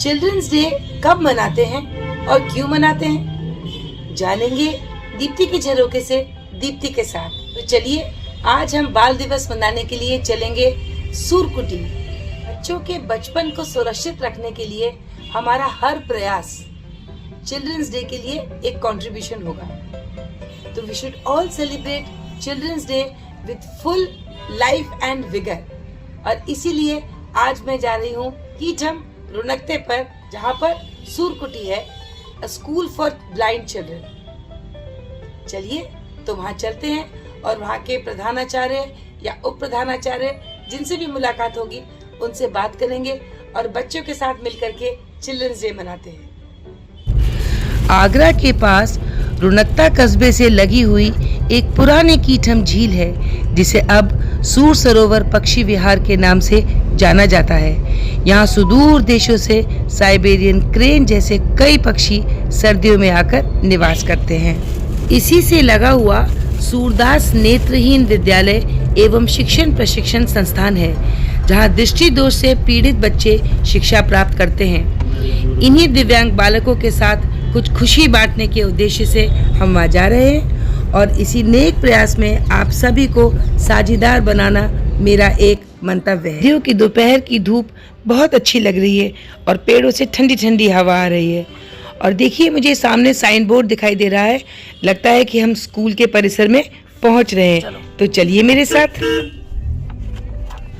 Children's day कब मनाते हैं और क्यों मनाते हैं, जानेंगे दीप्ति के झरोखे से दीप्ति के साथ। तो चलिए आज हम बाल दिवस मनाने के लिए चलेंगे सूरकुटी। बच्चों के बचपन को सुरक्षित रखने के लिए हमारा हर प्रयास चिल्ड्रंस डे के लिए एक कंट्रीब्यूशन होगा। तो we should all celebrate children's day with full life and vigour. और इसीलिए आज मैं जा रही हूँ कीटम रुनकते पर, जहाँ पर सूरकुटी है, अ स्कूल फॉर ब्लाइंड चिल्ड्रन। चलिए तो वहाँ चलते हैं और वहाँ के प्रधानाचार्य या उप प्रधानाचार्य जिनसे भी मुलाकात होगी उनसे बात करेंगे और बच्चों के साथ मिलकर के चिल्ड्रंस डे मनाते हैं। आगरा के पास रुनकता कस्बे से लगी हुई एक पुरानी कीटम झील है, जिसे अब सूर सरोवर पक्षी विहार के नाम से जाना जाता है। यहाँ सुदूर देशों से साइबेरियन क्रेन जैसे कई पक्षी सर्दियों में आकर निवास करते हैं। इसी से लगा हुआ सूरदास नेत्रहीन विद्यालय एवं शिक्षण प्रशिक्षण संस्थान है, जहाँ दृष्टि दोष से पीड़ित बच्चे शिक्षा प्राप्त करते हैं। इन्हीं दिव्यांग बालकों के साथ कुछ खुशी बांटने के उद्देश्य से हम वहाँ जा रहे हैं और इसी नेक प्रयास में आप सभी को साझीदार बनाना मेरा एक मंतव्य है। सर्दियों की दोपहर की धूप बहुत अच्छी लग रही है और पेड़ों से ठंडी ठंडी हवा आ रही है। और देखिए मुझे सामने साइन बोर्ड दिखाई दे रहा है, लगता है कि हम स्कूल के परिसर में पहुंच रहे हैं। तो चलिए मेरे साथ।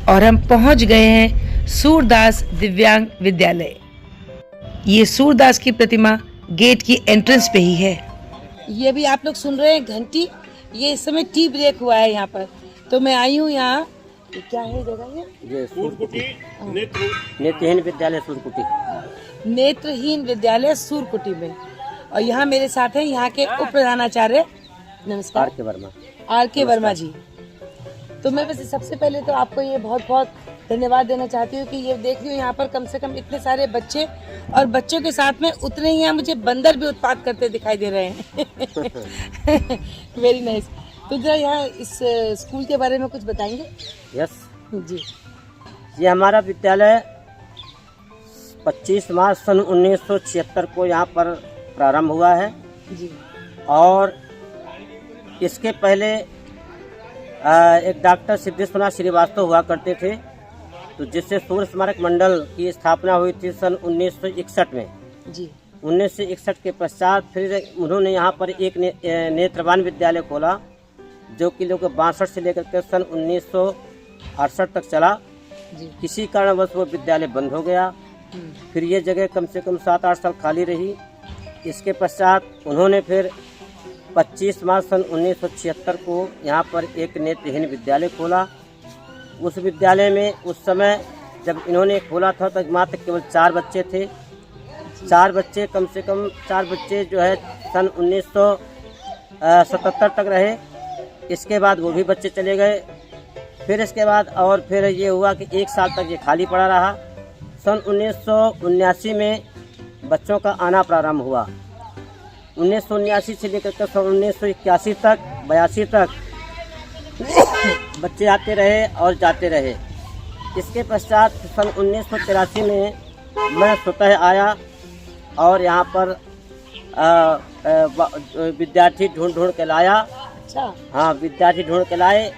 और हम पहुंच गए हैं सूरदास दिव्यांग विद्यालय। ये सूरदास की प्रतिमा गेट की एंट्रेंस पे ही है। ये भी आप लोग सुन रहे हैं घंटी, ये इस समय टी ब्रेक हुआ है यहाँ पर। तो मैं आई हूँ यहाँ, क्या है जगह ये सूरकुटी नेत्रहीन विद्यालय सूरकुटी, नेत्रहीन विद्यालय सूरकुटी में। और यहाँ मेरे साथ हैं यहाँ के उप प्रधानाचार्य, नमस्कार, आर के वर्मा जी। तो मैं वैसे सबसे पहले तो आपको ये बहुत बहुत धन्यवाद देना चाहती हूँ कि ये देख रही हूँ यहाँ पर कम से कम इतने सारे बच्चे, और बच्चों के साथ में उतने ही यहाँ मुझे बंदर भी उत्पात करते दिखाई दे रहे हैं। Very nice. तो जरा यहाँ इस स्कूल के बारे में कुछ बताएंगे? यस जी। ये हमारा विद्यालय 25 मार्च सन 1976 को यहाँ पर प्रारंभ हुआ है जी। और इसके पहले एक डॉक्टर सिद्धेश्वरनाथ श्रीवास्तव हुआ करते थे, तो जिससे सूर्य स्मारक मंडल की स्थापना हुई थी सन 1961 में जी। 1961 के पश्चात फिर उन्होंने यहाँ पर एक नेत्रवान विद्यालय खोला, जो कि लोग 62 से लेकर के सन 1968 तक चला जी। किसी कारणवश वो विद्यालय बंद हो गया। फिर ये जगह कम से कम 7-8 साल खाली रही। इसके पश्चात उन्होंने फिर 25 मार्च सन 1976 को यहाँ पर एक नेत्रहीन विद्यालय खोला। उस विद्यालय में उस समय जब इन्होंने खोला था तो मात्र केवल 4 बच्चे थे। 4 बच्चे कम से कम 4 बच्चे जो है सन 1977 तक रहे। इसके बाद वो भी बच्चे चले गए। फिर इसके बाद और फिर ये हुआ कि 1 साल तक ये खाली पड़ा रहा। सन 1979 में बच्चों का आना प्रारंभ हुआ। 1979 से लेकर के सन 1981 तक 82 तक बच्चे आते रहे और जाते रहे। इसके पश्चात सन 1983 में मैं स्वतः आया और यहाँ पर विद्यार्थी ढूंढ के लाया। अच्छा। हाँ, विद्यार्थी ढूंढ के लाए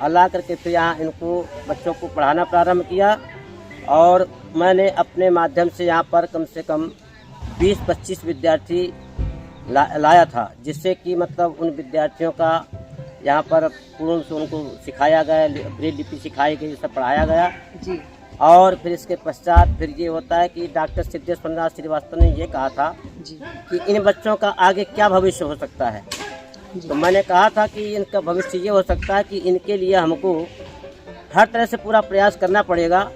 और ला करके फिर यहाँ इनको बच्चों को पढ़ाना प्रारंभ किया। और मैंने अपने माध्यम से यहाँ पर कम से कम 20-25 विद्यार्थी लाया था, जिससे कि मतलब उन विद्यार्थियों का यहाँ पर पूर्ण से उनको सिखाया गया, ब्रेल लिपि सिखाई गई, सब पढ़ाया गया जी। और फिर इसके पश्चात फिर ये होता है कि डॉक्टर सिद्धेश्वरनाथ श्रीवास्तव ने ये कहा था जी कि इन बच्चों का आगे क्या भविष्य हो सकता है। तो मैंने कहा था कि इनका भविष्य ये हो सकता है कि इनके लिए हमको हर तरह से पूरा प्रयास करना पड़ेगा।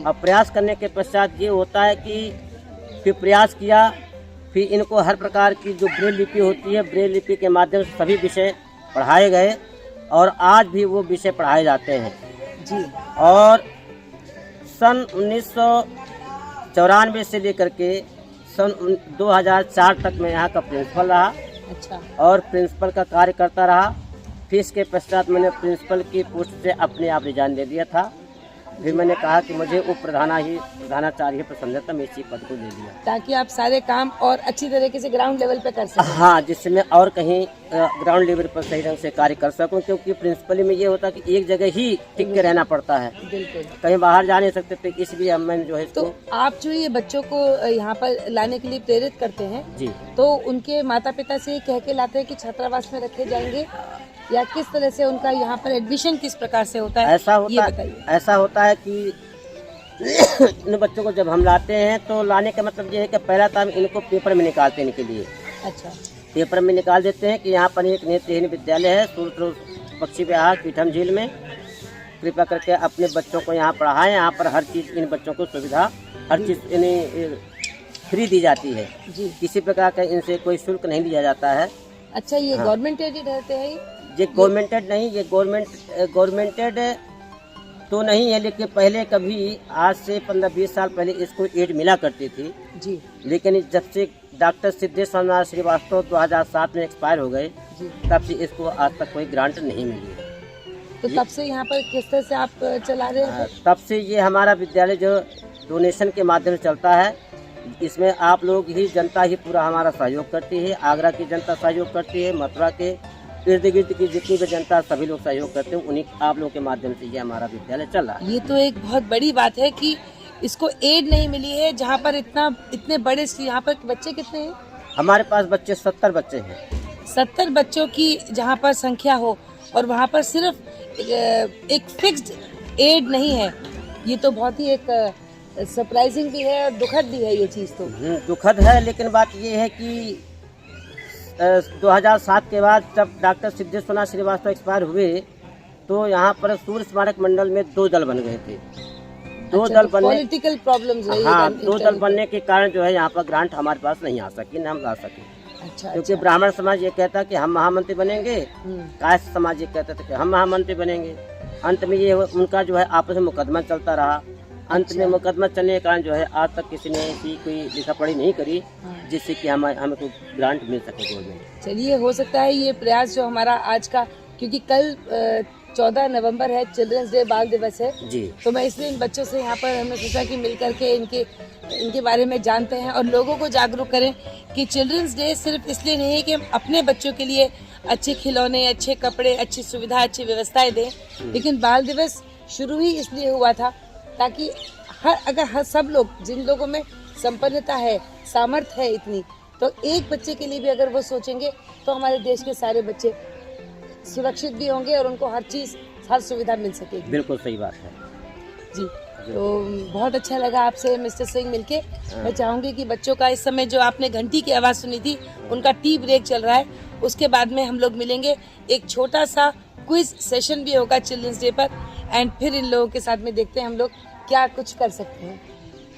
और प्रयास करने के पश्चात ये होता है कि फिर प्रयास किया, फिर इनको हर प्रकार की जो ब्रेल लिपि होती है, ब्रेल लिपि के माध्यम से सभी विषय पढ़ाए गए और आज भी वो विषय पढ़ाए जाते हैं जी। और सन 1994 से लेकर के सन 2004 तक मैं यहाँ का प्रिंसिपल रहा। अच्छा। और प्रिंसिपल का कार्य करता रहा। फिर इसके पश्चात मैंने प्रिंसिपल की पोस्ट से अपने आप रिजाइन दे दिया था। फिर मैंने कहा कि मुझे उप प्रधानाचार्य पसंद है, तो मैं इसी पद को ले लिया, ताकि आप सारे काम और अच्छी तरीके से ग्राउंड लेवल पे कर सकें। हाँ, जिससे मैं और कहीं ग्राउंड लेवल पर सही ढंग से कार्य कर सकूं, क्योंकि प्रिंसिपली में ये होता है कि एक जगह ही टिक के रहना पड़ता है, बिल्कुल, कहीं बाहर जा नहीं सकते, तो इसलिए मैंने जो है तो इसको। आप जो ये बच्चों को यहाँ पर लाने के लिए प्रेरित करते हैं, जी, तो उनके माता पिता से कह के लाते हैं कि छात्रावास में रखे जाएंगे, या किस तरह से उनका यहाँ पर एडमिशन किस प्रकार से होता है? ऐसा होता है कि इन बच्चों को जब हम लाते हैं तो लाने का मतलब ये है कि पहला तो हम इनको पेपर में निकालते हैं इनके लिए। अच्छा, पेपर में निकाल देते हैं कि यहाँ पर एक नेत्रहीन विद्यालय है सूर्य पक्षी विहार पीठम झील में, कृपया करके अपने बच्चों को यहाँ पढ़ाएं, यहाँ पर हर चीज़ इन बच्चों को सुविधा हर चीज़ इन्हें फ्री दी जाती है जी। किसी प्रकार का इनसे कोई शुल्क नहीं लिया जाता है। अच्छा, ये गवर्नमेंट एडेड रहते हैं? ये गवर्नमेंटेड नहीं, ये गवर्नमेंटेड तो नहीं है, लेकिन पहले कभी आज से 15-20 साल पहले इसको एड मिला करती थी जी, लेकिन जब से डॉक्टर सिद्धेश्वर श्रीवास्तव 2007 में एक्सपायर हो गए, तब से इसको आज तक कोई ग्रांट नहीं मिली है। तो तब से यहाँ पर किस तरह से आप चला रहे हैं? तब से ये हमारा विद्यालय जो डोनेशन के माध्यम से चलता है, इसमें आप लोग ही जनता ही पूरा हमारा सहयोग करती है। आगरा की जनता सहयोग करती है, मथुरा के इर्द गिर्द की जितनी भी जनता सभी लोग सहयोग करते हैं, उन्हीं आप लोगों के माध्यम से ये हमारा विद्यालय चल रहा है। ये तो एक बहुत बड़ी बात है कि इसको एड नहीं मिली है, जहाँ पर इतने बड़े यहाँ पर बच्चे कितने हैं? हमारे पास बच्चे 70 बच्चे हैं। 70 बच्चों की जहाँ पर संख्या हो और वहाँ पर सिर्फ एक फिक्स्ड एड नहीं है, ये तो बहुत ही एक सरप्राइजिंग भी है और दुखद भी है ये चीज़ तो। दुखद है, लेकिन बात ये है कि 2007 के बाद जब डॉक्टर सिद्धेश्वर श्रीवास्तव एक्सपायर हुए, तो यहाँ पर सूर्य स्मारक मंडल में 2 दल बन गए थे। दो दल बनने पॉलिटिकल प्रॉब्लम्स रही। हाँ, 2 दल बनने के कारण जो है यहाँ पर ग्रांट हमारे पास नहीं आ सकी, न हम ला सके। अच्छा, क्योंकि ब्राह्मण समाज ये कहता कि हम महामंत्री बनेंगे, कायस्थ समाज ये कहता था कि हम महामंत्री बनेंगे। अंत में ये उनका जो है आपस में मुकदमा चलता रहा। अंत में मुकदमा चलने के कारण जो है आज तक किसी ने ऐसी कोई लिखा पढ़ी नहीं करी जिससे कि हमें कोई ग्रांट मिल सके गवर्नमेंट। चलिए, हो सकता है ये प्रयास जो हमारा आज का, क्योंकि कल 14 नवंबर है, चिल्ड्रंस डे, बाल दिवस है जी, तो मैं इसलिए इन बच्चों से यहाँ पर हमने सोचा कि मिल करके इनके बारे में जानते हैं और लोगों को जागरूक करें कि चिल्ड्रंस डे सिर्फ इसलिए नहीं है कि हम अपने बच्चों के लिए अच्छे खिलौने, अच्छे कपड़े, अच्छी सुविधा, अच्छी व्यवस्थाएं दें, लेकिन बाल दिवस शुरू ही इसलिए हुआ था ताकि हर सब लोग, जिन लोगों में संपन्नता है, सामर्थ्य है इतनी, तो एक बच्चे के लिए भी अगर वो सोचेंगे तो हमारे देश के सारे बच्चे सुरक्षित भी होंगे और उनको हर चीज़, हर सुविधा मिल सकेगी। बिल्कुल सही बात है जी। तो बहुत अच्छा लगा आपसे मिस्टर सिंह मिलके। मैं चाहूँगी कि बच्चों का इस समय जो आपने घंटी की आवाज़ सुनी थी, उनका टी ब्रेक चल रहा है, उसके बाद में हम लोग मिलेंगे। एक छोटा सा क्विज सेशन भी होगा चिल्ड्रंस डे पर, एंड फिर इन लोगों के साथ में देखते हैं हम लोग क्या कुछ कर सकते हैं।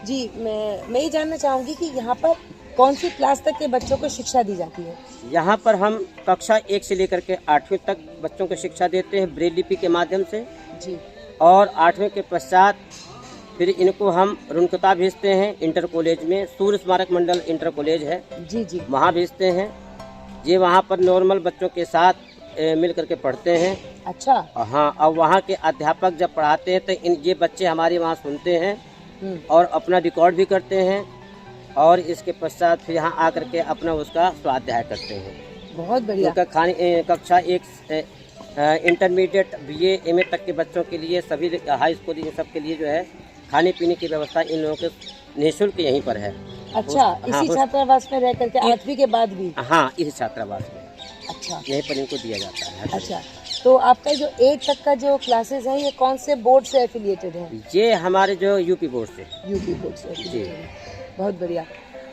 जी, मैं ये जानना चाहूँगी कि यहाँ पर कौन सी क्लास तक के बच्चों को शिक्षा दी जाती है? यहाँ पर हम कक्षा 1 से लेकर के 8वीं तक बच्चों को शिक्षा देते हैं ब्रेल लिपि के माध्यम से जी, और 8वीं के पश्चात फिर इनको हम रुनकता भेजते हैं इंटर कॉलेज में, सूर्य स्मारक मंडल इंटर कॉलेज है जी जी, वहाँ भेजते हैं। ये वहाँ पर नॉर्मल बच्चों के साथ मिल करके पढ़ते हैं। अच्छा, हाँ, अब वहाँ के अध्यापक जब पढ़ाते हैं तो ये बच्चे हमारे वहाँ सुनते हैं और अपना रिकॉर्ड भी करते हैं, और इसके पश्चात फिर यहाँ आकर के अपना उसका स्वाध्याय करते हैं। बहुत बढ़िया। उनका कक्षा 1 इंटरमीडिएट BA MA तक के बच्चों के लिए, सभी हाई स्कूल, इन सब के लिए जो है खाने पीने की व्यवस्था इन लोगों के निःशुल्क यहीं पर है। अच्छा, इसी छात्रावास में रह करके 8वीं के बाद भी? हाँ, इस छात्रावास में अच्छा, यहीं पर इनको दिया जाता है। अच्छा, तो आपका जो 8 तक का जो क्लासेस है, ये कौन से बोर्ड से एफिलिएटेड है? ये हमारे जो यूपी बोर्ड से। यूपी बोर्ड से जी, affiliated है। बहुत बढ़िया।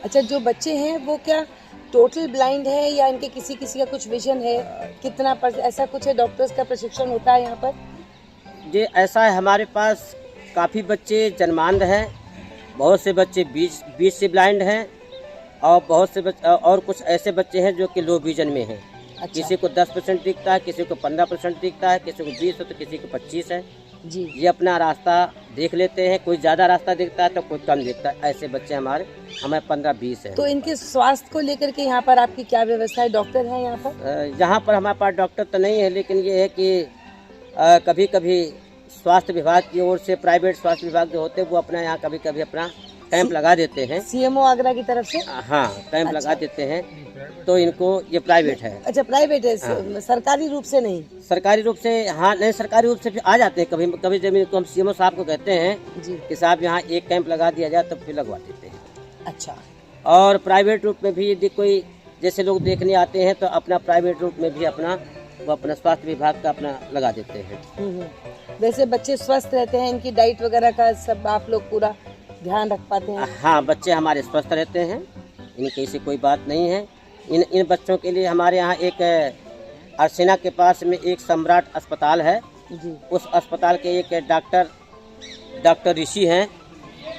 अच्छा, जो बच्चे हैं वो क्या टोटल ब्लाइंड है या इनके किसी का कुछ विजन है? कितना ऐसा कुछ है? डॉक्टर्स का प्रशिक्षण होता है यहाँ पर? ये ऐसा है, हमारे पास काफ़ी बच्चे जन्मांध हैं, बहुत से बच्चे बीच से ब्लाइंड हैं, और बहुत से और कुछ ऐसे बच्चे हैं जो कि लो विजन में हैं। अच्छा, किसी को 10% दिखता है, किसी को 15% दिखता है, किसी को 20 है तो किसी को 25 है। जी, ये अपना रास्ता देख लेते हैं, कोई ज़्यादा रास्ता दिखता है तो कोई कम दिखता है। ऐसे बच्चे हमारे 15-20 हैं। तो इनके स्वास्थ्य को लेकर के यहाँ पर आपकी क्या व्यवस्था है? डॉक्टर हैं यहाँ पर? यहाँ पर हमारे पास डॉक्टर तो नहीं है, लेकिन ये है कि कभी कभी स्वास्थ्य विभाग की ओर से, प्राइवेट स्वास्थ्य विभाग जो होते हैं वो अपना यहाँ कभी कभी अपना कैंप लगा देते हैं। सीएमओ आगरा की तरफ से? हाँ, कैंप लगा देते हैं। तो इनको, ये प्राइवेट है। अच्छा, प्राइवेट है। हाँ। सरकारी रूप से नहीं? सरकारी रूप से, हाँ नहीं, सरकारी रूप से आ जाते हैं कभी कभी। जब इनको हम सीएमओ साहब को कहते हैं जी कि साहब यहाँ एक कैंप लगा दिया जाए, तब फिर लगवा देते हैं। अच्छा। और प्राइवेट रूप में भी यदि कोई जैसे लोग देखने आते हैं तो अपना प्राइवेट रूप में भी अपना वो अपना स्वास्थ्य विभाग का अपना लगा देते हैं। वैसे बच्चे स्वस्थ रहते हैं, इनकी डाइट वगैरह का सब आप लोग पूरा ध्यान रख पाते हैं? हाँ, बच्चे हमारे स्वस्थ रहते हैं, इनकी ऐसी कोई बात नहीं है। इन बच्चों के लिए हमारे यहाँ एक अर्सेना के पास में एक सम्राट अस्पताल है जी। उस अस्पताल के एक डॉक्टर ऋषि हैं,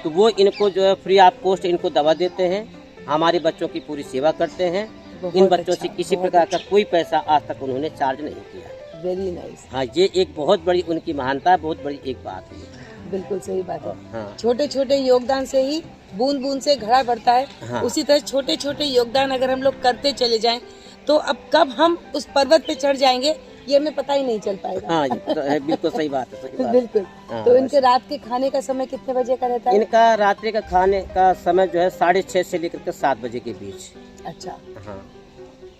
तो वो इनको जो है फ्री ऑफ कॉस्ट इनको दवा देते हैं, हमारे बच्चों की पूरी सेवा करते हैं। इन बच्चों से किसी प्रकार का कोई पैसा आज तक उन्होंने चार्ज नहीं किया। Very nice. हाँ, ये एक बहुत बड़ी उनकी महानता है, बहुत बड़ी एक बात है। बिल्कुल सही बात है। हाँ। छोटे छोटे योगदान से ही बूंद बूंद से घड़ा बढ़ता है। हाँ। उसी तरह छोटे छोटे योगदान अगर हम लोग करते चले जाएं तो अब कब हम उस पर्वत पे चढ़ जाएंगे ये हमें पता ही नहीं चल पाएगा। हाँ, तो बिल्कुल सही बात है, सही बात। बिल्कुल। हाँ, तो इनके रात के खाने का समय कितने बजे का रहता है? इनका रात्रि का खाने का समय जो है 6:30 से लेकर के 7 बजे के बीच। अच्छा। हाँ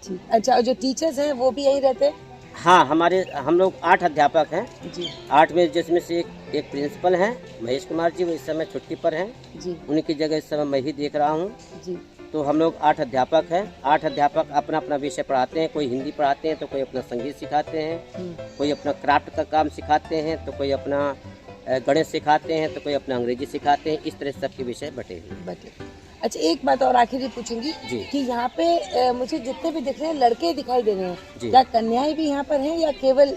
ठीक। अच्छा, और जो टीचर्स हैं वो भी यहीं रहते हैं? हाँ, हम लोग 8 अध्यापक हैं जी। 8 में, जिसमें से एक प्रिंसिपल हैं महेश कुमार जी, वो इस समय छुट्टी पर हैं जी। उनकी जगह इस समय मैं ही देख रहा हूँ जी। तो हम लोग 8 अध्यापक हैं। 8 अध्यापक अपना अपना विषय पढ़ाते हैं। कोई हिंदी पढ़ाते हैं तो कोई अपना संगीत सिखाते हैं, कोई अपना क्राफ्ट का काम सिखाते हैं, तो कोई अपना गणित सिखाते हैं, तो कोई अपना अंग्रेजी सिखाते हैं। इस तरह सबके विषय बटे हुए। अच्छा, एक बात और आखिरी पूछूंगी कि यहाँ पे मुझे जितने भी दिख रहे हैं लड़के दिखाई दे रहे हैं, क्या कन्याएं भी यहाँ पर हैं या केवल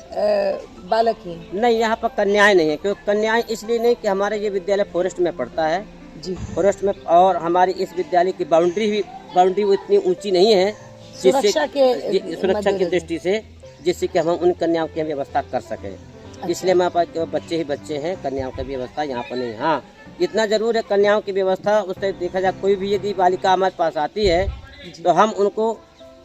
बालक ही? नहीं, यहाँ पर कन्याएं नहीं है, क्योंकि कन्याएं इसलिए नहीं कि हमारा ये विद्यालय फॉरेस्ट में पड़ता है जी। फॉरेस्ट में, और हमारी इस विद्यालय की बाउंड्री इतनी ऊंची नहीं है सुरक्षा की दृष्टि से, जिससे कि हम उन कन्याओं की व्यवस्था कर सके। अच्छा। इसलिए हमारे पास बच्चे ही बच्चे हैं, कन्याओं की व्यवस्था यहाँ पर नहीं। हाँ, इतना जरूर है कन्याओं की व्यवस्था, उससे देखा जाए कोई भी यदि बालिका हमारे पास आती है तो हम उनको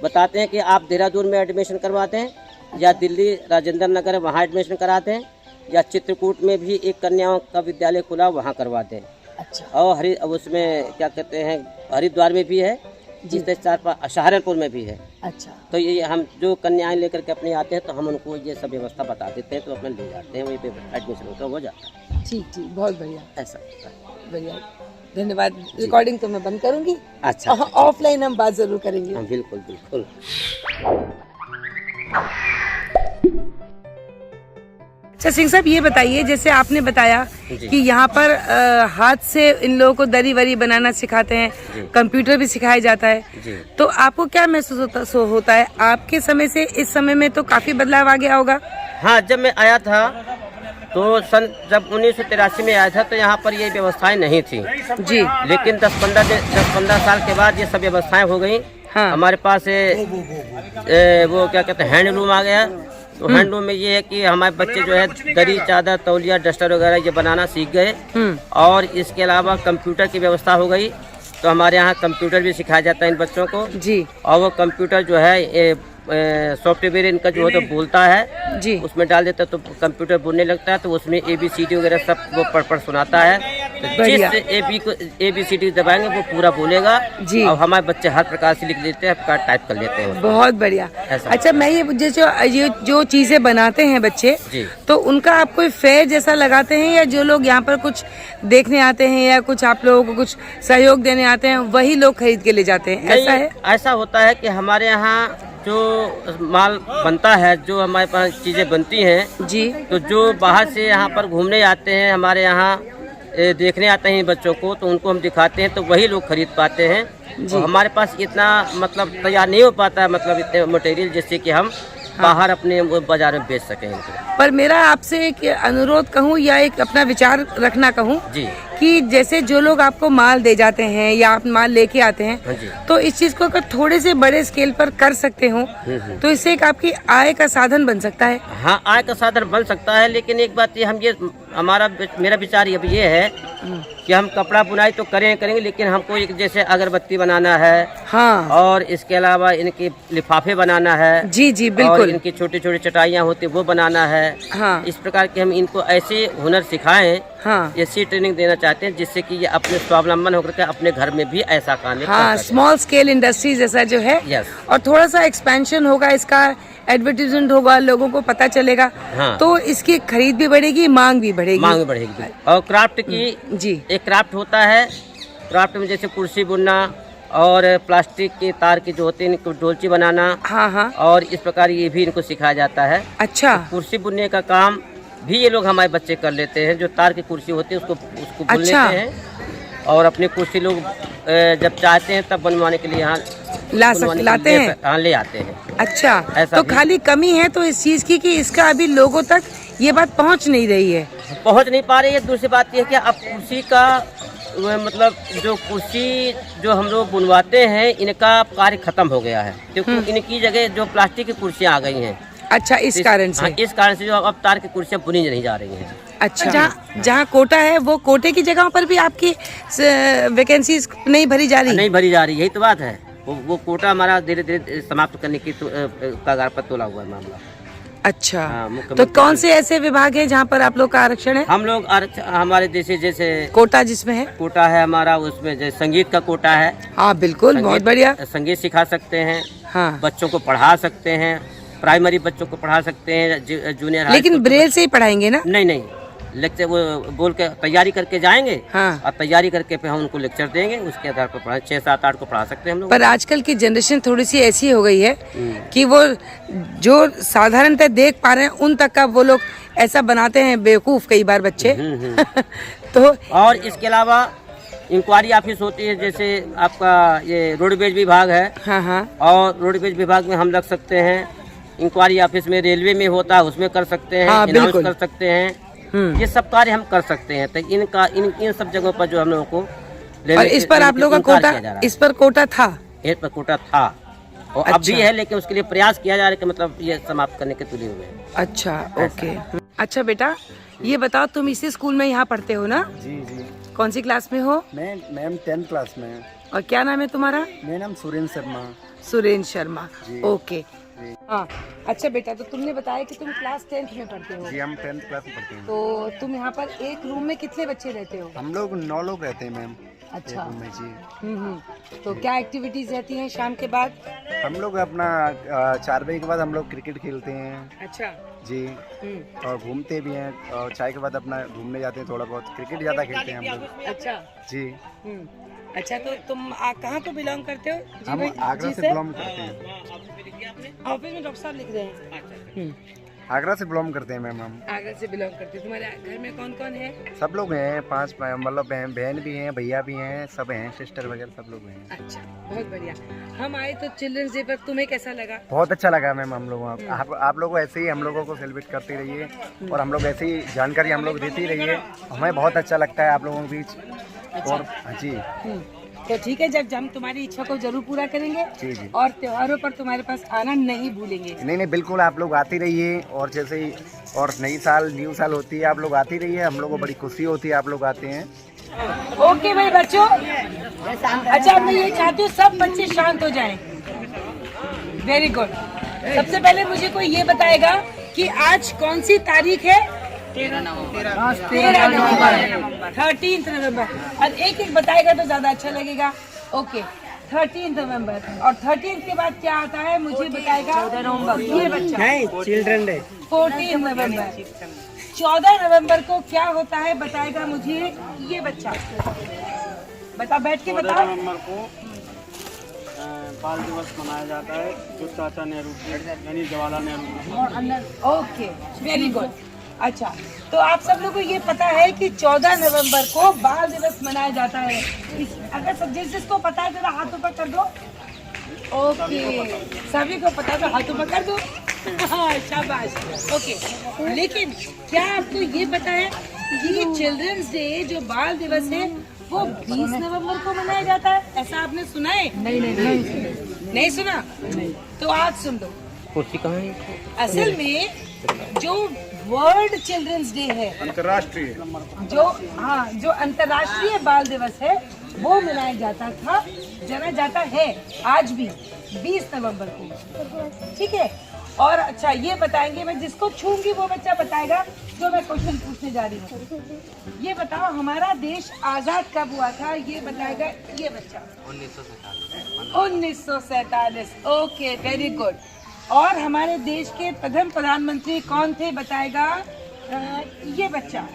बताते हैं कि आप देहरादून में एडमिशन करवाते हैं या दिल्ली राजेंद्र नगर वहाँ एडमिशन कराते हैं, या चित्रकूट में भी एक कन्याओं का विद्यालय खुला वहाँ करवाते हैं। अच्छा। और उसमें क्या कहते हैं, हरिद्वार में भी है, जिस तरह सहारनपुर में भी है। अच्छा। तो ये हम जो कन्याएं लेकर के अपने आते हैं तो हम उनको ये सब व्यवस्था बता देते हैं, तो अपने ले जाते हैं, वहीं पे एडमिशन उनका हो जाता है। ठीक, बहुत बढ़िया। ऐसा बढ़िया, धन्यवाद। रिकॉर्डिंग तो मैं बंद करूंगी। अच्छा। ऑफलाइन हम बात जरूर करेंगे। हाँ, बिल्कुल बिल्कुल। अच्छा सिंह साहब, ये बताइए, जैसे आपने बताया कि यहाँ पर हाथ से इन लोगों को दरी वरी बनाना सिखाते हैं, कंप्यूटर भी सिखाया जाता है, तो आपको क्या महसूस होता है? आपके समय से इस समय में तो काफी बदलाव आ गया होगा। हाँ, जब मैं आया था तो जब 1983 में आया था तो यहाँ पर ये व्यवस्थाएं नहीं थी जी, लेकिन 10-15 साल के बाद ये सब व्यवस्थाएं हो गई। हाँ। हमारे पास वो क्या कहते हैं, हैंडलूम आ गया। तो हैंडलूम में ये है कि हमारे बच्चे जो है दरी, चादर, तौलिया, डस्टर वगैरह ये बनाना सीख गए, और इसके अलावा कंप्यूटर की व्यवस्था हो गई। तो हमारे यहाँ कंप्यूटर भी सिखाया जाता है इन बच्चों को जी। और वो कंप्यूटर जो है सॉफ्टवेयर इनका जो है तो बोलता है जी, उसमें डाल देता है तो कंप्यूटर बोलने लगता है, तो उसमें ABCD वगैरह सब वो पढ़ सुनाता है। तो जिस ABCD दबाएंगे वो पूरा बोलेगा जी, और हमारे बच्चे हर प्रकार से लिख लेते हैं, टाइप कर लेते हैं। बहुत बढ़िया। अच्छा, मैं ये जो चीजें बनाते हैं बच्चे जी, तो उनका आप कोई फेयर जैसा लगाते हैं, या जो लोग यहाँ पर कुछ देखने आते हैं या कुछ आप लोगों को कुछ सहयोग देने आते हैं वही लोग खरीद के ले जाते हैं, ऐसा है? ऐसा होता है कि हमारे यहाँ जो माल बनता है, जो हमारे पास चीजें बनती हैं जी, तो जो बाहर से यहाँ पर घूमने आते हैं, हमारे यहाँ देखने आते हैं बच्चों को, तो उनको हम दिखाते हैं, तो वही लोग खरीद पाते हैं। और हमारे पास इतना मतलब तैयार नहीं हो पाता है, मतलब इतने मटेरियल जिससे कि हम बाहर अपने बाजार में बेच सकें। पर मेरा आपसे एक अनुरोध कहूँ या एक अपना विचार रखना कहूँ जी, कि जैसे जो लोग आपको माल दे जाते हैं या आप माल लेके आते हैं, तो इस चीज को अगर थोड़े से बड़े स्केल पर कर सकते हो तो इससे एक आपकी आय का साधन बन सकता है। हाँ, आय का साधन बन सकता है, लेकिन एक बात ये हम ये मेरा विचार ये है कि हम कपड़ा बुनाई तो करेंगे, लेकिन हमको एक जैसे अगरबत्ती बनाना है, हाँ, और इसके अलावा इनके लिफाफे बनाना है, जी जी और बिल्कुल, इनकी छोटी छोटी चटाइयाँ होती वो बनाना है। हाँ इस प्रकार के हम इनको ऐसे हुनर सिखाएं, हाँ ऐसी ट्रेनिंग देना चाहते हैं जिससे कि ये अपने स्वावलंबन होकर के अपने घर में भी ऐसा काम हाँ, स्मॉल स्केल इंडस्ट्री जैसा जो है, यस, और थोड़ा सा एक्सपेंशन होगा, इसका एडवर्टीजमेंट होगा, लोगों को पता चलेगा, हाँ, तो इसकी खरीद भी बढ़ेगी, मांग भी बढ़ेगी, मांग बढ़ेगी। और क्राफ्ट की जी, एक क्राफ्ट होता है, क्राफ्ट में जैसे कुर्सी बुनना और प्लास्टिक के तार की जो होते हैं इनको डोलची बनाना, हाँ हाँ, और इस प्रकार ये भी इनको सिखाया जाता है। अच्छा, कुर्सी बुनने का काम भी ये लोग हमारे बच्चे कर लेते हैं, जो तार की कुर्सी होती है उसको बुन अच्छा, लेते हैं, और अपनी कुर्सी लोग जब चाहते हैं तब बनवाने के लिए यहाँ लाते हैं, हाँ ले आते हैं। अच्छा, ऐसा तो भी। खाली कमी है तो इस चीज की कि इसका अभी लोगों तक ये बात पहुंच नहीं रही है। पहुंच नहीं पा रही है। दूसरी बात यह है कि अब कुर्सी का मतलब जो कुर्सी जो हम लोग बुनवाते हैं इनका कार्य खत्म हो गया है, क्योंकि इनकी जगह जो प्लास्टिक की कुर्सियाँ आ गई हैं। अच्छा, इस कारण से, हाँ, इस कारण से जो अब तार की कुर्सियाँ बुनी नहीं जा रही हैं। अच्छा, जहाँ कोटा है वो कोटे की जगहों पर भी आपकी वैकेंसीज नहीं भरी जा रही? नहीं भरी जा रही, यही तो बात है। वो कोटा हमारा धीरे धीरे समाप्त करने की कगार पर तोला हुआ है मामला। अच्छा, हाँ, तो कौन से ऐसे विभाग है जहाँ पर आप लोग का आरक्षण है? हम लोग हमारे जैसे कोटा जिसमें है, कोटा है हमारा, उसमें जैसे संगीत का कोटा है। हाँ बिल्कुल, बहुत बढ़िया। संगीत सिखा सकते हैं, हाँ, बच्चों को पढ़ा सकते हैं, प्राइमरी बच्चों को पढ़ा सकते हैं, जूनियर। लेकिन ब्रेल से ही पढ़ाएंगे ना? नहीं, लेक्चर वो बोल के तैयारी करके जाएंगे, हाँ, और तैयारी करके फिर हम उनको लेक्चर देंगे, उसके आधार पर पढ़ा 6, 7, 8 को पढ़ा सकते हैं हम लोग। पर आजकल की जनरेशन थोड़ी सी ऐसी हो गई है कि वो जो साधारणतः देख पा रहे हैं उन तक का वो लोग ऐसा बनाते हैं बेवकूफ कई बार बच्चे। तो और इसके अलावा इंक्वायरी ऑफिस होती है, जैसे आपका ये रोडवेज विभाग है, हाँ हाँ, और रोडवेज विभाग में हम लग सकते हैं। इंक्वायरी ऑफिस में रेलवे में होता है, उसमें कर सकते हैं, हाँ, अनाउंस बिल्कुल। कर सकते हैं। ये सब कार्य हम कर सकते हैं। तो इन सब जगहों पर जो हम लोगों को और इस पर आप लोगों का कोटा, इस पर कोटा था? इस पर कोटा था और अब भी है, लेकिन उसके लिए प्रयास किया जा रहा है कि मतलब ये समाप्त करने के तुले हुए हैं। अच्छा, ओके। अच्छा बेटा, ये बताओ तुम इसी स्कूल में यहाँ पढ़ते हो ना? जी जी, कौन सी क्लास में हो? मैम 10th क्लास में है। और क्या नाम है तुम्हारा? मेरा नाम सुरेंद्र शर्मा। सुरेंद्र शर्मा, जी। ओके। हाँ, अच्छा बेटा, तो तुमने बताया कि तुम क्लास 10th में पढ़ते हो, जी हम 10th क्लास में पढ़ते हैं। तो तुम यहाँ पर एक रूम में कितने बच्चे रहते हो? हम लोग 9 लोग रहते हैं मैम। अच्छा, एक रूम में जी। तो क्या एक्टिविटीज रहती हैं शाम के बाद? हम लोग अपना 4 बजे के बाद हम लोग क्रिकेट खेलते हैं अच्छा, जी, और घूमते भी हैं, और चाय के बाद अपना घूमने जाते हैं, थोड़ा बहुत क्रिकेट ज़्यादा खेलते हैं हम लोग अच्छा जी। अच्छा, तो तुम कहाँ को बिलोंग करते हो? जी हम भाई, आगरा जी से बिलोंग करते हैं। ऑफिस में डॉक्टर साहब लिख रहे हैं। आगरा से बिलोंग करते हैं मैम हम। आगरा से बिलोंग करते हो। तुम्हारे घर में कौन कौन है? सब लोग हैं, 5 मतलब बहन भी हैं, भैया भी हैं, सब हैं, सिस्टर वगैरह सब लोग हैं। अच्छा, बहुत बढ़िया। हम आए तो चिल्ड्रंस डे पर तुम्हें कैसा लगा? बहुत अच्छा लगा मैम हम लोगों आप लोग ऐसे ही हम लोगों को सेलिब्रेट करते रहिए, और हम लोग ऐसे ही जानकारी हम लोग देते ही रहिए, हमें बहुत अच्छा लगता है आप लोगों के बीच। और जी, तो ठीक है, जब हम तुम्हारी इच्छा को जरूर पूरा करेंगे जी जी, और त्योहारों पर तुम्हारे पास आना नहीं भूलेंगे। नहीं बिल्कुल, आप लोग आते रहिए, और जैसे ही और न्यू साल होती है आप लोग आते रहिए, हम लोग को बड़ी खुशी होती है आप लोग आते हैं। ओके भाई बच्चों, अच्छा मैं ये चाहती हूँ सब बच्चे शांत हो जाएं। Very good. सबसे पहले मुझे कोई ये बताएगा कि आज कौन सी तारीख है? 13 नवंबर, 13 नवंबर। और एक एक बताएगा तो ज्यादा अच्छा लगेगा। ओके, 13 नवंबर, और 13 के बाद क्या आता है मुझे बताएगा? 14 नवंबर। ये बच्चा चिल्ड्रन डे। 14 नवंबर। 14 नवंबर को क्या होता है बताएगा मुझे ये बच्चा? बता, बैठ के बताओ। 14 नवंबर को बाल दिवस मनाया जाता है, जो चाचा नेहरू यानी Jawaharlal Nehru. Okay, very good. अच्छा, तो आप सब लोगों को ये पता है कि 14 नवंबर को बाल दिवस मनाया जाता है। अगर सब जिसको पता है जरा हाथ ऊपर कर दो। ओके, सभी को पता है तो हाथ ऊपर कर दो। शाबाश। ओके, लेकिन क्या आपको ये पता है ये चिल्ड्रंस डे जो बाल दिवस है वो 20 नवंबर को मनाया जाता है? ऐसा आपने सुना है? नहीं सुना? तो आज सुन लो। कुर्सी कहाँ है? असल में जो वर्ल्ड चिल्ड्रंस डे है, अंतर्राष्ट्रीय जो अंतर्राष्ट्रीय बाल दिवस है वो मनाया जाता था, जाना जाता है आज भी 20 नवंबर को, ठीक है। और अच्छा ये बताएंगे, मैं जिसको छूंगी वो बच्चा बताएगा जो मैं क्वेश्चन पूछने जा रही हूँ। ये बताओ हमारा देश आजाद कब हुआ था, ये बताएगा ये बच्चा। 1947। Okay, very good. और हमारे देश के प्रथम प्रधानमंत्री कौन थे बताएगा ये बच्चा।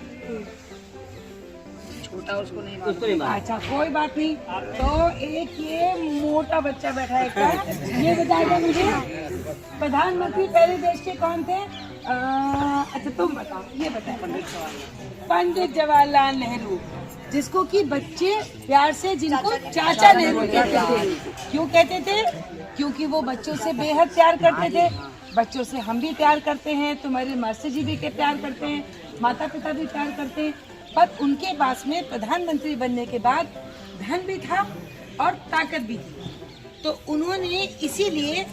छोटा उसको नहीं मालूम। अच्छा कोई बात नहीं। तो एक ये मोटा बच्चा बैठा है क्या, ये बताएगा मुझे प्रधानमंत्री पहले देश के कौन थे। अच्छा तुम बताओ, ये बताओ। पंडित जवाहरलाल नेहरू, जिसको कि बच्चे प्यार से जिनको चाचा नेहरू कहते थे। क्यों कहते थे? क्योंकि वो बच्चों से बेहद प्यार करते थे। बच्चों से हम भी प्यार करते हैं, तुम्हारे मास्टर जी भी के प्यार करते हैं, माता पिता भी प्यार करते हैं। पर उनके पास में प्रधानमंत्री बनने के बाद धन भी था और ताकत भी थी। तो उन्होंने इसीलिए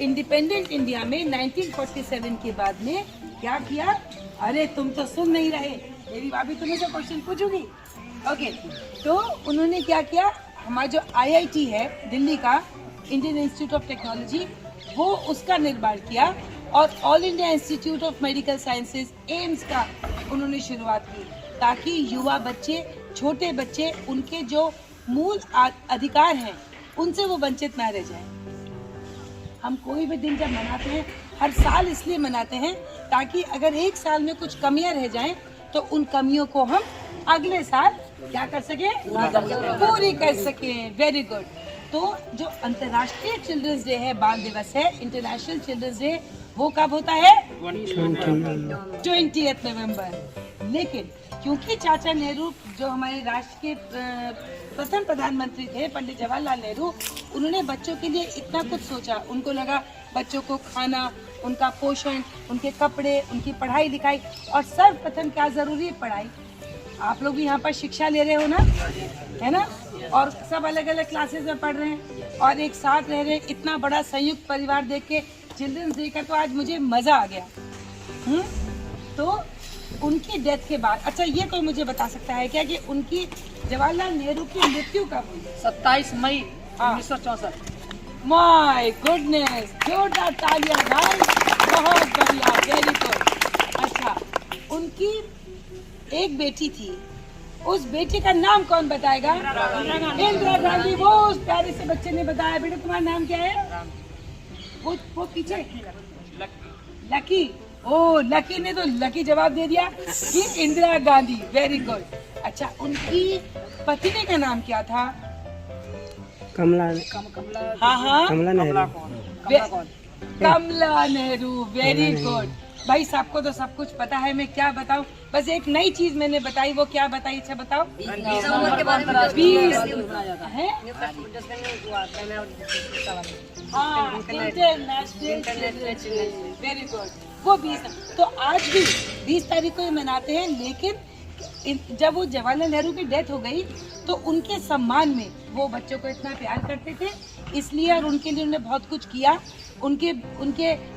इंडिपेंडेंट इंडिया में 1947 के बाद में क्या किया। अरे तुम तो सुन नहीं रहे, मेरी भाभी तुम्हें तो क्वेश्चन पूछूंगी। ओके, तो उन्होंने क्या किया, हमारा जो IIT है दिल्ली का, इंडियन इंस्टीट्यूट ऑफ टेक्नोलॉजी, वो उसका निर्माण किया और all India institute of medical sciences AIIMS का उन्होंने शुरुआत की, ताकि युवा बच्चे, छोटे बच्चे, उनके जो मूल अधिकार हैं उनसे वो वंचित ना रह जाएं। हम कोई भी दिन जब मनाते हैं, हर साल इसलिए मनाते हैं ताकि अगर एक साल में कुछ कमियां रह जाएं तो उन कमियों को हम अगले साल क्या कर सके, पूरी कर सके। Very good. तो जो अंतर्राष्ट्रीय चिल्ड्रंस डे है, बाल दिवस है, इंटरनेशनल चिल्ड्रंस डे, वो कब होता है? 20 नवंबर। लेकिन क्योंकि चाचा नेहरू जो हमारे राष्ट्र के प्रथम प्रधानमंत्री थे, पंडित जवाहरलाल नेहरू, उन्होंने बच्चों के लिए इतना कुछ सोचा। उनको लगा बच्चों को खाना, उनका पोषण, उनके कपड़े, उनकी पढ़ाई लिखाई, और सर्वप्रथम क्या जरूरी है? पढ़ाई। आप लोग भी यहाँ पर शिक्षा ले रहे हो ना, है ना, और सब अलग अलग क्लासेस में पढ़ रहे हैं और एक साथ रह रहे हैं। इतना बड़ा संयुक्त परिवार देख के चिल्ड्रंस डे का तो आज मुझे मजा आ गया। तो उनकी डेथ के बाद, अच्छा ये कोई मुझे बता सकता है क्या कि उनकी जवाहरलाल नेहरू की मृत्यु कब हुई? 27 मई 1964। माय गुडनेस, जोरदार तालियां भाई, बहुत बढ़िया, वेरी गुड। अच्छा, उनकी एक बेटी थी, उस बेटी का नाम कौन बताएगा? इंदिरा गांधी। वो उस प्यारे से बच्चे ने बताया। बेटा तुम्हारा नाम क्या है? वो पीछे लकी। ओ लकी ने तो लकी जवाब दे दिया कि इंदिरा गांधी। Very good. अच्छा, उनकी पत्नी का नाम क्या था? कमला। हाँ, कमला नेहरू। कमला नेहरू। वेरी गुड भाई, सबको तो सब कुछ पता है, मैं क्या बताऊं। बस एक नई चीज मैंने बताई, वो क्या बताई? अच्छा बताओ। 20 है, हाँ, इंटरनेशनल। Very good. वो 20, तो आज भी 20 तारीख को ये मनाते हैं। लेकिन जब वो जवाहरलाल नेहरू की डेथ हो गई तो उनके सम्मान में वो बच्चों को इतना प्यार करते थे, इसलिए, और उनके लिए उन्होंने बहुत कुछ किया। उनके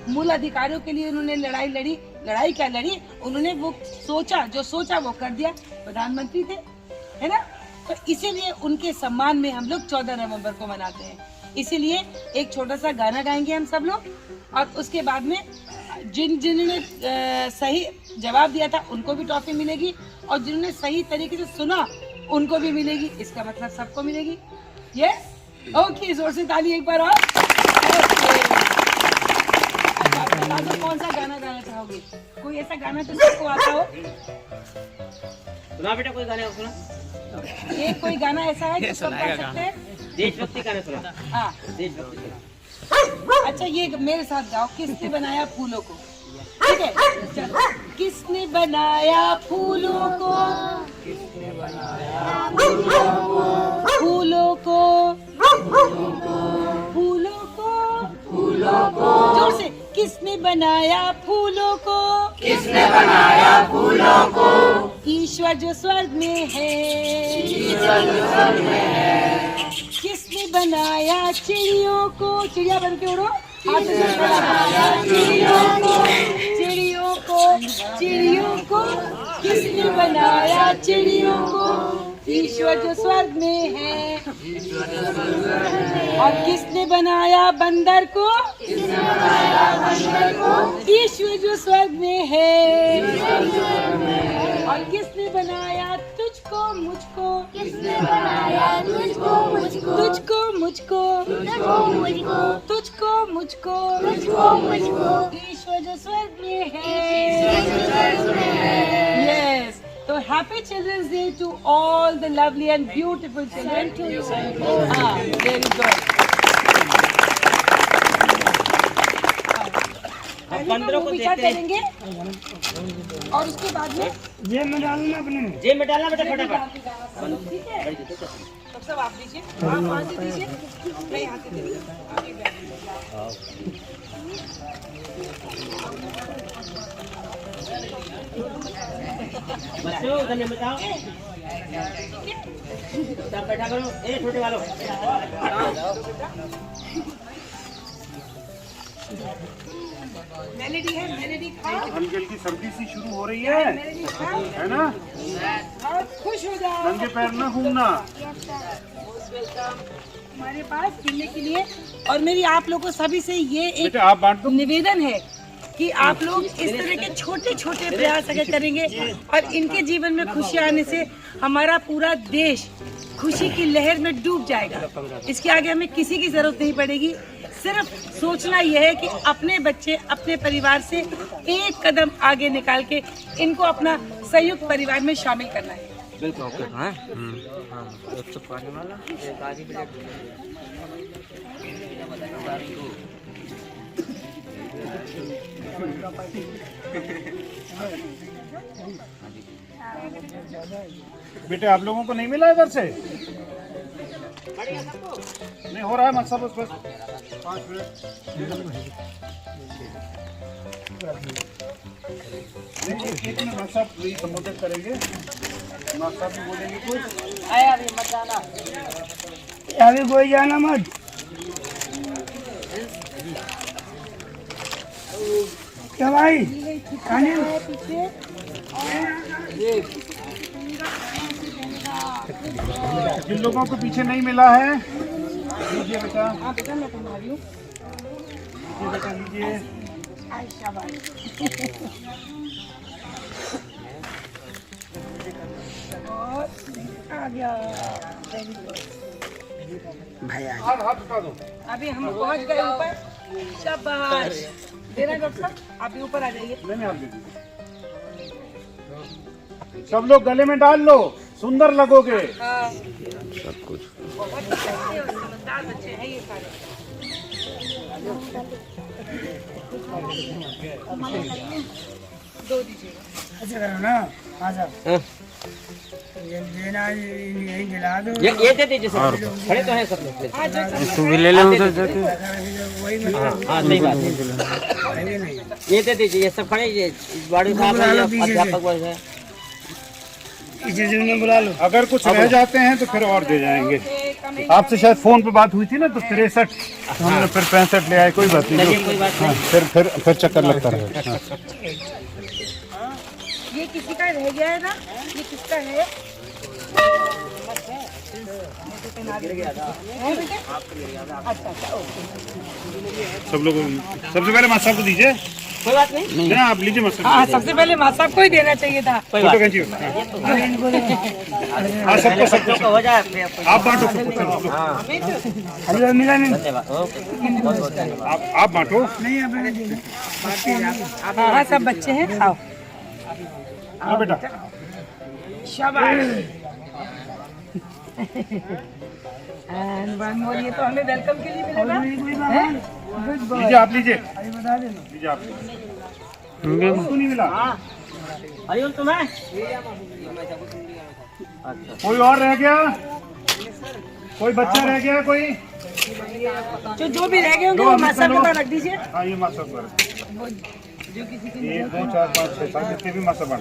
मूल अधिकारों के लिए उन्होंने लड़ाई लड़ी। लड़ाई क्या लड़ी? उन्होंने वो सोचा, जो सोचा वो कर दिया। प्रधानमंत्री थे, है ना। तो इसीलिए उनके सम्मान में हम लोग 14 नवंबर को मनाते हैं। इसीलिए एक छोटा सा गाना गाएंगे हम सब लोग, और उसके बाद में जिन्होंने सही जवाब दिया था उनको भी ट्रॉफी मिलेगी, और जिन्होंने सही तरीके से सुना उनको भी मिलेगी। इसका मतलब सबको मिलेगी। यस, ओके, जोर से ताली एक बार और। अच्छा, कौन सा गाना गाना चाहोगे? कोई ऐसा गाना जो सबको आता हो? सुना बेटा, कोई गाना सुना? एक कोई गाना ऐसा है जो सब गा सकते हैं? देशभक्ति गाना सुना। हाँ, देशभक्ति सुना। अच्छा, ये मेरे साथ गाओ। किसने बनाया फूलों को? ठीक है, चलो। किसने बनाया फूलों को? किसने बनाया फूलों को? फूलों को, फूलों को, जोर से। किसने बनाया फूलों को? किसने बनाया फूलों को? ईश्वर जो स्वर्ग में है। ईश्वर जो स्वर्ग में है। किसने बनाया चिड़ियों को? चिड़िया बन के उड़ो। चिड़ियों को, चिड़ियों को चिड़ियों को किसने बनाया चिड़ियों को, ईश्वर जो स्वर्ग में है। और किसने बनाया बंदर को, ईश्वर जो स्वर्ग में है। और किसने बनाया तुझको मुझको, किसने बनाया तुझको मुझको, तुझको मुझको, तुझको मुझको, ईश्वर जो स्वर्ग में है। यस, तो happy children's day to all the lovely and beautiful children. हाँ, वेरी गुड। बंदरों को पीछा देखते हैं। करेंगे और उसके बाद में ये मैं डालूंगा अपने में। जेब में डालना बेटा फटाफट। ठीक है, तब सब आप दीजिए, आप वहाँ से दीजिए, मैं यहाँ से दे बच्चों उधर नहीं बताओ, सब बैठा करो। ए छोटे वालों, मेलेडी है, मेलेडी खाओ, हल्की हल्की सर्दी सी शुरू हो रही है मेलेडी खाओ है ना। और खुश हो जाओ। नंगे पैर ना घूमना। मोस्ट वेलकम हमारे पास मिलने के लिए। और मेरी आप लोगों को सभी से ये एक बेटा आप बांट दो। निवेदन है कि आप लोग इस तरह के छोटे छोटे प्रयास अगर करेंगे और इनके जीवन में खुशी आने से हमारा पूरा देश खुशी की लहर में डूब जाएगा। इसके आगे हमें किसी की जरूरत नहीं पड़ेगी। सिर्फ सोचना यह है कि अपने बच्चे अपने परिवार से एक कदम आगे निकाल के इनको अपना संयुक्त परिवार में शामिल करना है। बेटे आप लोगों को नहीं मिला इधर से? नहीं हो रहा है मकसद बस 5 मिनट। एक मिनट मकसद संबोधित करेंगे। मकसद भी बोलेंगे कुछ। अभी मत जाना। अभी कोई जाना मत। क्या भाई खाने जिन लोगों को पीछे नहीं मिला है लीजिए बेटा। हाँ बेटा मैं तुम्हारी हूँ। लीजिए बेटा लीजिए। और आ गया। हाथ उठा दो। अभी हम पहुँच गए ऊपर। शाबाश। देना डॉक्टर साहब, आप भी ऊपर आ जाइए। मैंने आप दे दी। सब लोग गले में डाल लो, सुंदर लगोगे। सब कुछ बहुत अच्छे और समझदार बच्चे हैं ये सारे। दो दीजिएगा। ऐसे करो ना। हाँ साहब ये देना यही दिला दो। ये दे दीजिए सब। खड़े तो हैं सब लोग। इसको भी ले लो उधर जाके। हाँ सही बात है। ये दे दीजिए, ये सब खड़े। ये बड़ी साहब है, ये अध्यापक वर्ग है। इसी जगह में बुला लो। अगर कुछ रह जाते हैं तो फिर और दे जाएंगे। आपसे शायद फोन पे बात हुई थी ना, तो 63 तो हमने फिर 65 ले आए। कोई बात नहीं। कोई बात नहीं। फिर चक्कर लगता रहेगा। ये किसी का रह गया है ना, ये किसका है? है बेटा? अच्छा अच्छा ओके। सब लोग सबसे पहले मास्टर को दीजिए। कोई बात नहीं। ना आप लीजिए मास्टर। हाँ सबसे पहले माँ साहब को ही देना चाहिए था। कोई बात फोटो खींचिए। हाँ सबको सबको हो जाए। आप बांटो सबको। अभी मिला नहीं। धन्यवाद। ओके। आप बांटो। नहीं अपने हाँ सब बच्चे हैं, खाओ। हाँ बेटा शाबाश। एंड वन मोर, ये तो हमें वेलकम के लिए मिलेगा। Good boy. लीजिए आप लीजिए। बता देना। लीजिए आप। उसको नहीं मिला। हरिओम तुम्हें। कोई और रह गया? कोई बच्चा रह गया? कोई जो भी रह गए होंगे वो माँ साहब के पास रख दीजिए। हाँ ये मास्टर पर 1 2 4 5 6 7 जितने भी मास्टर बन।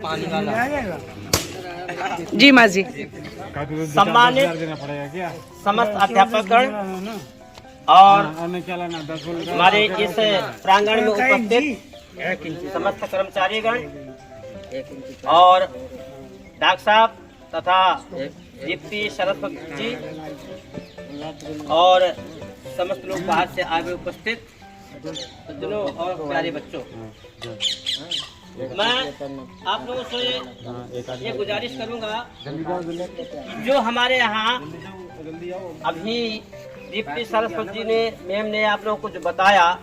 पानी वाला। आ जाएगा। जी माँ जी। सम्मानित समस्त अध्यापकगण और चलाना 10 हमारे इस प्रांगण में उपस्थित समस्त कर्मचारीगण और डॉक्टर साहब तथा दीप्ति सरस्वती जी और समस्त लोग बाहर से आगे उपस्थित सज्जनों और प्यारे बच्चों, मैं आप लोगों से ये गुजारिश करूंगा, जो हमारे यहाँ अभी दीप्ति सरस्वती जी ने मैम ने आप लोगों को जो बताया,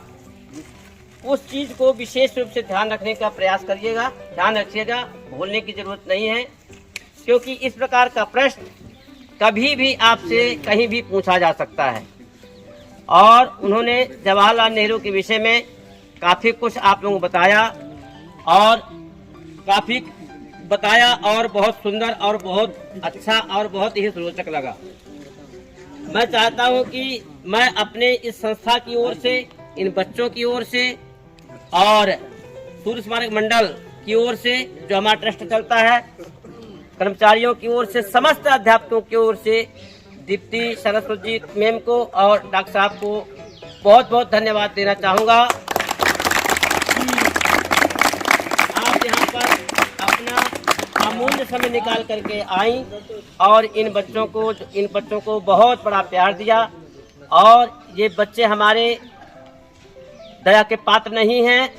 उस चीज को विशेष रूप से ध्यान रखने का प्रयास करिएगा, ध्यान रखिएगा, भूलने की जरूरत नहीं है, क्योंकि इस प्रकार का प्रश्न कभी भी आपसे कहीं भी पूछा जा सकता है। और उन्होंने जवाहरलाल नेहरू के विषय में काफी कुछ आप लोगों को बताया और काफी बताया और बहुत सुंदर और बहुत अच्छा और बहुत ही रोचक लगा। मैं चाहता हूं कि मैं अपने इस संस्था की ओर से, इन बच्चों की ओर से और सूर्य स्मारक मंडल की ओर से जो हमारा ट्रस्ट चलता है, कर्मचारियों की ओर से, समस्त अध्यापकों की ओर से दीप्ति सरस्वती जी मैम को और डॉक्टर साहब को बहुत बहुत धन्यवाद देना चाहूँगा। आप यहाँ पर अपना अमूल्य समय निकाल करके आई और इन बच्चों को बहुत बड़ा प्यार दिया। और ये बच्चे हमारे दया के पात्र नहीं हैं,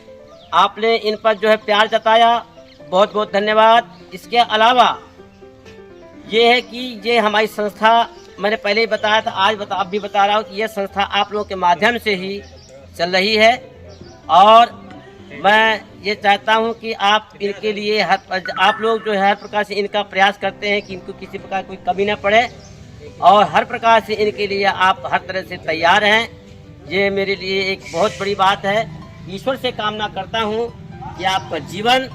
आपने इन पर जो है प्यार जताया, बहुत बहुत धन्यवाद। इसके अलावा ये है कि ये हमारी संस्था, मैंने पहले ही बताया था, अब भी बता रहा हूँ कि यह संस्था आप लोगों के माध्यम से ही चल रही है। और मैं ये चाहता हूँ कि आप इनके लिए आप लोग जो है हर प्रकार से इनका प्रयास करते हैं कि इनको किसी प्रकार कोई कमी न पड़े, और हर प्रकार से इनके लिए आप हर तरह से तैयार हैं। ये मेरे लिए एक बहुत बड़ी बात है। ईश्वर से कामना करता हूँ कि आपका जीवन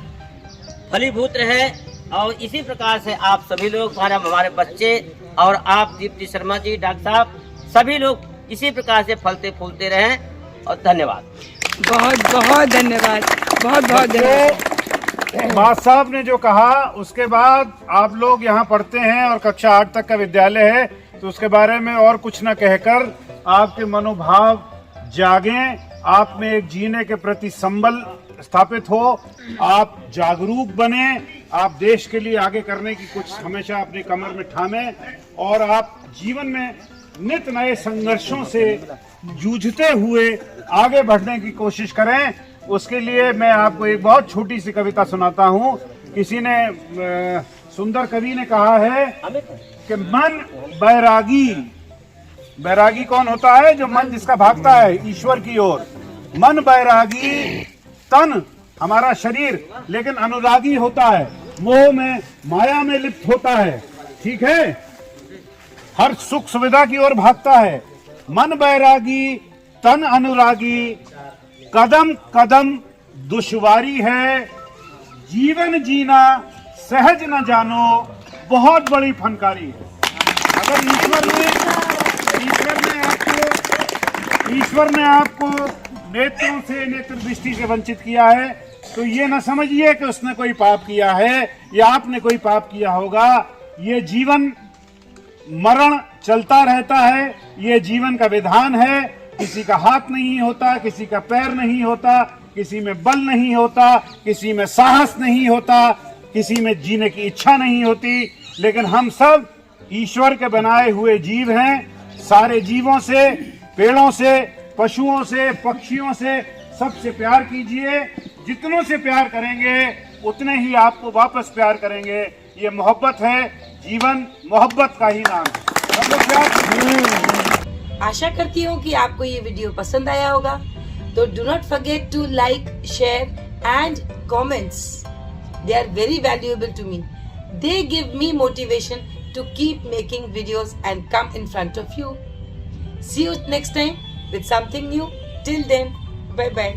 फलीभूत रहे और इसी प्रकार से आप सभी लोग, हमारे बच्चे और आप दीप्ति शर्मा जी, डॉक्टर साहब, सभी लोग इसी प्रकार से फलते फूलते रहें। और धन्यवाद, बहुत बहुत धन्यवाद, बहुत बहुत धन्यवाद। मास्टर साहब ने जो कहा, उसके बाद आप लोग यहाँ पढ़ते हैं और कक्षा 8 तक का विद्यालय है, तो उसके बारे में और कुछ न कहकर आपके मनोभाव जागें, आप में एक जीने के प्रति संबल स्थापित हो, आप जागरूक बने, आप देश के लिए आगे करने की कुछ हमेशा अपने कमर में ठामें और आप जीवन में नित नए संघर्षों से जूझते हुए आगे बढ़ने की कोशिश करें। उसके लिए मैं आपको एक बहुत छोटी सी कविता सुनाता हूँ। किसी ने, सुंदर कवि ने कहा है कि मन बैरागी, बैरागी कौन होता है? जो मन जिसका भागता है ईश्वर की ओर। मन बैरागी, तन हमारा शरीर लेकिन अनुरागी होता है, मोह में माया में लिप्त होता है, ठीक है, हर सुख सुविधा की ओर भागता है। मन बैरागी, तन अनुरागी, कदम कदम दुश्वारी है, जीवन जीना सहज न जानो, बहुत बड़ी फनकारी है। अगर ईश्वर ने आपको नेत्रों से, नेत्र दृष्टि से वंचित किया है, तो ये न समझिए कि उसने कोई पाप किया है या आपने कोई पाप किया होगा। ये जीवन मरण चलता रहता है, ये जीवन का विधान है। किसी का हाथ नहीं होता, किसी का पैर नहीं होता, किसी में बल नहीं होता, किसी में साहस नहीं होता, किसी में जीने की इच्छा नहीं होती, लेकिन हम सब ईश्वर के बनाए हुए जीव हैं। सारे जीवों से, पेड़ों से, पशुओं से, पक्षियों से, सबसे प्यार कीजिए। जितनों से प्यार करेंगे उतने ही आपको वापस प्यार करेंगे। ये मोहब्बत है, जीवन मोहब्बत का ही नाम है। सब लोग प्यार। आशा करती हूँ कि आपको ये वीडियो पसंद आया होगा, तो do not forget to like, share and comments. They are very valuable to me. They give me motivation to keep making videos and come in front of you. See you next time with something new. Till then, bye bye.